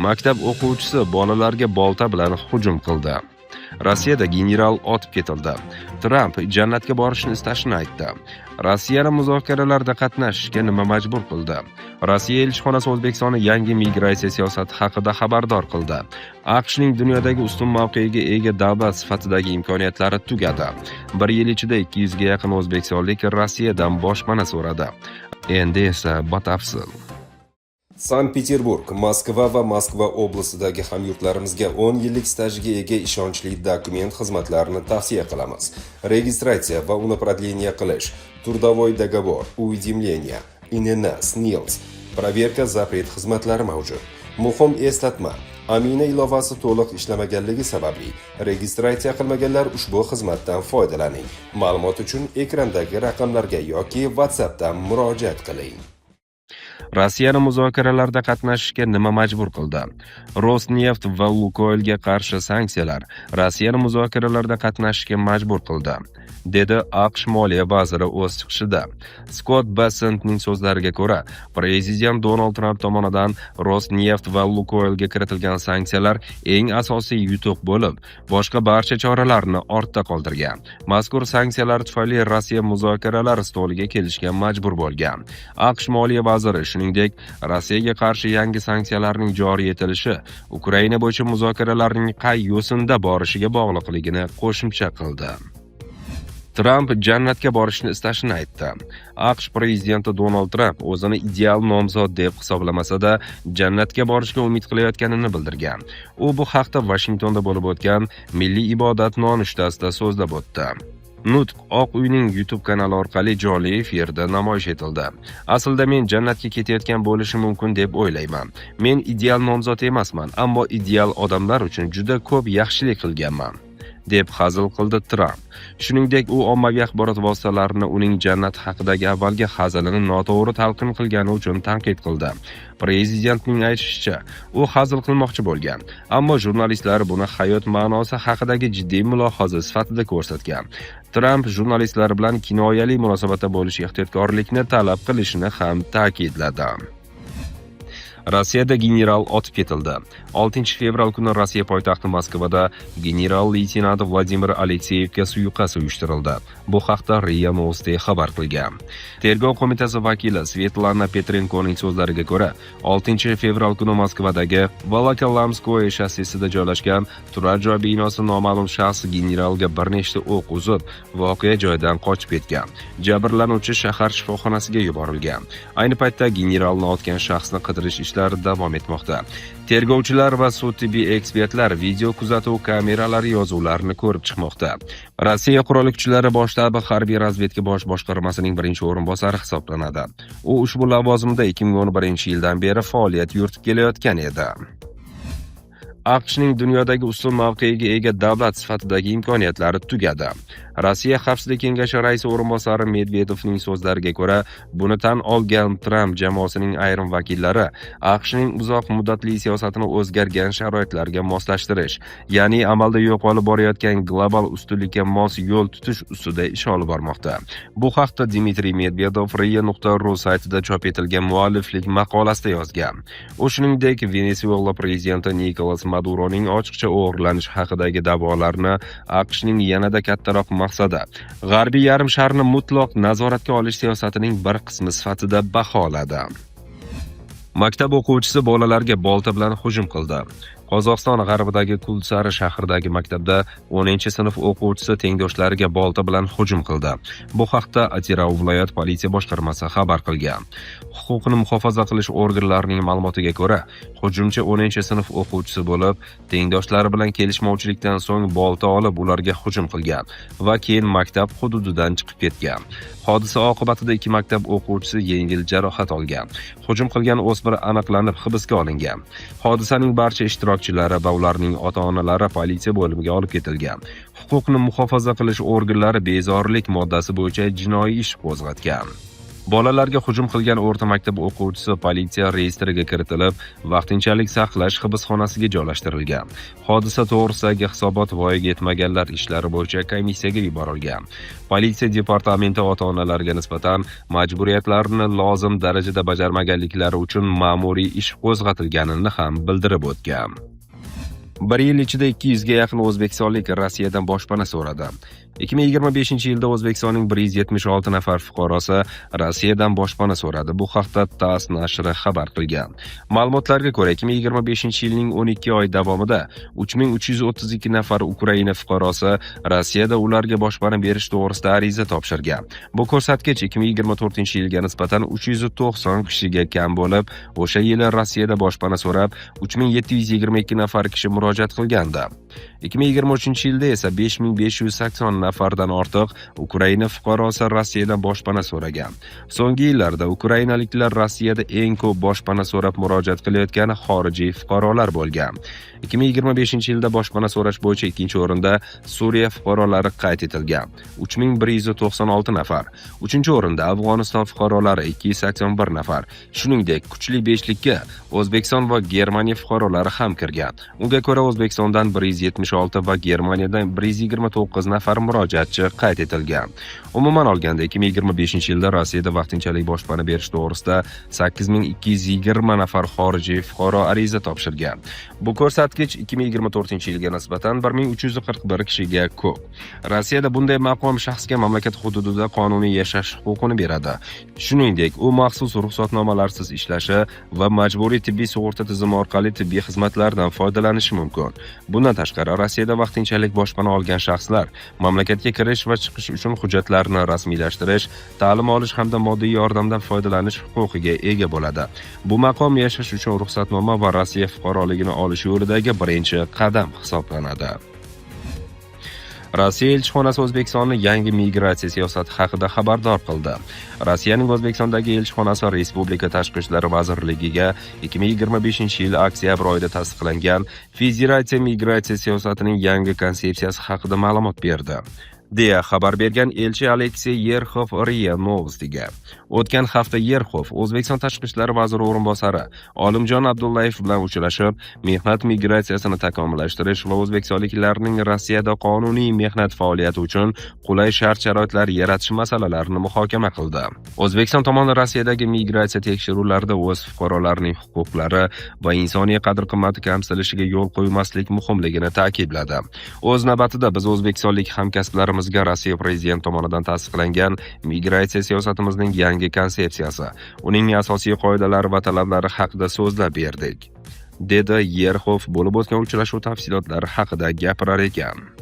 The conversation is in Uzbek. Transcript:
Maktab o'quvchisi bolalarga bolta bilan hujum qildi. Rossiyada general otib ketildi. Tramp jannatga borishni istashini aytdi. Rossiyani muzokaralarda qatnashishga nima majbur qildi? Rossiya elchixonasi O'zbekistonni yangi migratsiya siyosati haqida xabardor qildi. AQShning dunyodagi ustun mavqega ega davlat sifatidagi imkoniyatlari tugadi. Bir yil ichida 200 ga yaqin o'zbekistonlik Rossiyadan boshpana so'radi. Endi esa batafsil. Sankt-Peterburg, Moskva va Moskva oblasidagi hamyurtlarimizga 10 yillik stajga ega ishonchli dokument xizmatlarini tavsiya qilamiz. Registratsiya va uni продление qilish, трудовой договор, уведомление, INN, SNILS, проверка запret xizmatlari mavjud. Muhim eslatma: Amina ilovasi to'liq ishlamaganligi sababli registratsiya qilmaganlar ushbu xizmatdan foydalaning. Ma'lumot uchun ekrandagi raqamlarga yoki WhatsAppdan murojaat qiling. Rossiyani muzokaralarda qatnashishga nima majbur qildi? Rosneft va Lukoilga qarshi sanksiyalar Rossiyani muzokaralarda qatnashishga majbur qildi, dedi AQSh moliya vaziri o'z chiqishida. Scott Bessentning so'zlariga ko'ra, prezident Donald Trump tomonidan Rosneft va Lukoilga kiritilgan sanksiyalar eng asosiy yutuq bo'lib, boshqa barcha choralarni ortda qoldirgan. Mazkur sanksiyalar tufayli Rossiya muzokaralar stoliga kelishga majbur bo'lgan. AQSh moliya vaziri shuningdek, Rossiyaga qarshi yangi sanksiyalarning joriy etilishi Ukraina bo'yicha muzokaralarning qay yo'sinda borishiga bog'liqligini qo'shimcha qildi. Tramp jannatga borishni istashini aytdi. AQSh prezidenti Donald Trump o'zini ideal nomzod deb hisoblamasa-da, jannatga borishga umid qilayotganini bildirgan. U bu haqda Vashingtonda bo'lib o'tgan Milliy ibodat nonushtasida so'zlab o'tdi. Nutq Oq uyning YouTube kanali orqali jonli efirda namoyish etildi. Aslida men jannatga ketayotgan bo'lishim mumkin deb o'ylayman. Men ideal nomzod emasman, ammo ideal odamlar uchun juda ko'p yaxshilik qilganman, deb hazil qildi Tramp. Shuningdek, u ommaviy axborot vositalarini uning jannat haqidagi avvalgi hazilini noto'g'ri talqin qilgani uchun tanqid qildi. Prezidentning aytishicha, u hazil qilmoqchi bo'lgan, ammo jurnalistlar buni hayot ma'nosi haqidagi jiddiy mulohaza sifatida ko'rsatgan. Tramp jurnalistlar bilan kinoyali munosabatda bo'lish ehtiyotkorlikni talab qilishini ham ta'kidladi. Rossiyada general otib ketildi. 6-fevral kuni Rossiya poytaxti Moskvada general-leytenant Vladimir Alekseyevga suiqasd uyushtirildi. Bu haqda RIA Novosti xabar qilgan. Tergov qo'mitasi vakili Svetlana Petrenkoning so'zlariga ko'ra, 6-fevral kuni Moskvadagi Volokolamskoye shossesida joylashgan turar joy binosi noma'lum shaxs generalga bir nechta o'q uzib, voqea joyidan qochib ketgan. Jabrlanuvchi shahar shifoxonasiga yuborilgan. Ayni paytda generalni otgan shaxsni qidirish ishlari davom etmoqda. Tergovchilar va sud-tibbiy ekspertlar video kuzatuv kameralari yozuvlarini ko'rib chiqmoqda. Rossiya qurolli kuchlari bosh shtabi harbiy razvedka bosh boshqarmasining birinchi o'rinbosari hisoblanadi. U ushbu lavozimda 2011-yildan beri faoliyat yuritib kelayotgan edi. AQShning dunyodagi ustun mavqega ega davlat sifatidagi imkoniyatlari tugadi. Rossiya Xavfsizlik kengashi raisi o'rinbosari Medvedevning so'zlariga ko'ra, buni tan olgan Tramp jamoasining ayrim vakillari AQShning uzoq muddatli siyosatini o'zgargan sharoitlarga moslashtirish, ya'ni amalda yo'qolib borayotgan global ustunlikka mos yo'l tutish ustida ish olib bormoqda. Bu haqda Dmitriy Medvedev RIA.ru saytida chop etilgan mualliflik maqolasida yozgan. U shuningdek, Venesuela prezidenti Nikolas Maduroning ochiqcha o'g'irlanish haqidagi da'volarni AQShning yanada kattaroq maqsadi G'arbiy yarim sharni mutlaq nazoratga olish siyosatining bir qismi sifatida baholadi. Maktab o'quvchisi bolalarga bolta bilan hujum qildi. Qozog'iston g'arbidagi Kulsari shahridagi maktabda 10-sinf o'quvchisi tengdoshlariga bolta bilan hujum qildi. Bu haqda Atirau viloyat politsiya boshqarmasi xabar qilgan. Huquqni muhofaza qilish organlarining ma'lumotiga ko'ra, hujumchi 10-sinf o'quvchisi bo'lib, tengdoshlari bilan kelishmovchilikdan so'ng bolta olib ularga hujum qilgan va keyin maktab hududidan chiqib ketgan. Hodisa oqibatida 2 maktab o'quvchisi yengil jarohat olgan. Hujum qilgan o'smir aniqlanib hibsga olingan. Hodisaning barcha ishtirokchilari va ularning ota-onalari politsiya bo'limiga olib ketilgan. Huquqni muhofaza qilish organlari bezorilik moddasi bo'yicha jinoiy ish qo'zg'atgan. Bolalarga hujum qilgan o'rta maktab o'quvchisi politsiya reyestriga kiritilib, vaqtinchalik saqlash hibsxonasiga joylashtirilgan. Hodisa to'g'risidagi hisobot voyaga yetmaganlar ishlari bo'yicha komissiyaga yuborilgan. Politsiya departamenti ota-onalarga nisbatan majburiyatlarini lozim darajada bajarmaganliklari uchun ma'muriy ish qo'zg'atilganini ham bildirib o'tgan. Bir yil ichida 200 ga yaqin o'zbekistonlik Rossiyadan boshpana so'radi. 2025-yilda O'zbekistonning 176 nafar fuqarosi Rossiyadan boshpana so'radi. Bu haqda TASS nashri xabar qilgan. Ma'lumotlarga ko'ra, 2025-yilning 12 oy davomida 3332 nafar Ukraina fuqarosi Rossiyada ularga boshpana berish to'g'risida ariza topshirgan. Bu ko'rsatkich 2024-yilga nisbatan 390 kishiga kam bo'lib, o'sha yili Rossiyada boshpana so'rab 3722 nafar kishi murojaat qilgandi. 2023-yilda esa 5580 nafardan ortiq Ukraina fuqarosi Rossiyadan boshpana so'ragan. So'nggi yillarda ukrainaliklar Rossiyada eng ko'p boshpana so'rab murojaat qilayotgan xorijiy fuqarolar bo'lgan. 2025-yilda boshpana so'rash bo'yicha 2-o'rinda Suriya fuqarolari qayd etilgan, 3196 nafar. 3-o'rinda Afg'oniston fuqarolari 281 nafar. Shuningdek, kuchli beshlikka O'zbekiston va Germaniya fuqarolari ham kirgan. Unga ko'ra O'zbekistondan 176 va Germaniyadan 129 nafar murojaatchi qayd etilgan. Umuman olganda 2025-yilda Rossiyada vaqtinchalik boshpana berish to'g'risida 8220 nafar xorijiy fuqaro ariza topshirgan. Bu ko'rsatkich 2024-yilga nisbatan 1341 kishiga ko'p. Rossiyada bunday maqom shaxsga mamlakat hududida qonuniy yashash huquqini beradi. Shuningdek, u maxsus ruxsatnomalarsiz ishlashi va majburiy tibbiy sug'urta tizimi orqali tibbiy xizmatlardan foydalanishi mumkin. Bundan tashqari, Rossiyada vaqtinchalik boshpana olgan shaxslar mamlakatga kirish va chiqish uchun hujjatlarni rasmiylashtirish, ta'lim olish hamda moddiy yordamdan foydalanish huquqiga ega bo'ladi. Bu maqom yashash uchun ruxsatnoma va Rossiya fuqaroligini olish yo'lidagi birinchi qadam hisoblanadi. Rossiya elchixonasi O'zbekistonni yangi migratsiya siyosati haqida xabardor qildi. Rossiyaning O'zbekistondagi elchixonasi Respublika Tashqi ishlar vazirligiga 2025-yil oktyabr oyida tasdiqlangan federatsiya migratsiya siyosatining yangi konsepsiyasi haqida ma'lumot berdi, deya xabar bergan elchi Aleksey Yerxov RIA Novostiga. O'tgan hafta Yerxov O'zbekiston Tashqi ishlar vaziri o'rinbosari Olimjon Abdullayev bilan uchrashib, mehnat migratsiyasini takomillashtirish va o'zbekistonliklarning Rossiyada qonuniy mehnat faoliyati uchun qulay shart-sharoitlar yaratish masalalarini muhokama qildi. O'zbekiston tomoni Rossiyadagi migratsiya tekshiruvlarida o'z fuqarolarining huquqlari va insoniy qadr-qimmati kamsitilishiga yo'l qo'ymaslik muhimligini ta'kidladi. O'z navbatida biz o'zbekistonlik hamkasblarimizga Rossiya prezidenti tomonidan tasdiqlangan migratsiya siyosatimizning yangi konsepsiyasi, uning asosiy qoidalari va talablari haqida so'zlab berdik, dedi Yerxov bo'lib o'tgan uchrashuv tafsilotlari haqida gapirar ekan.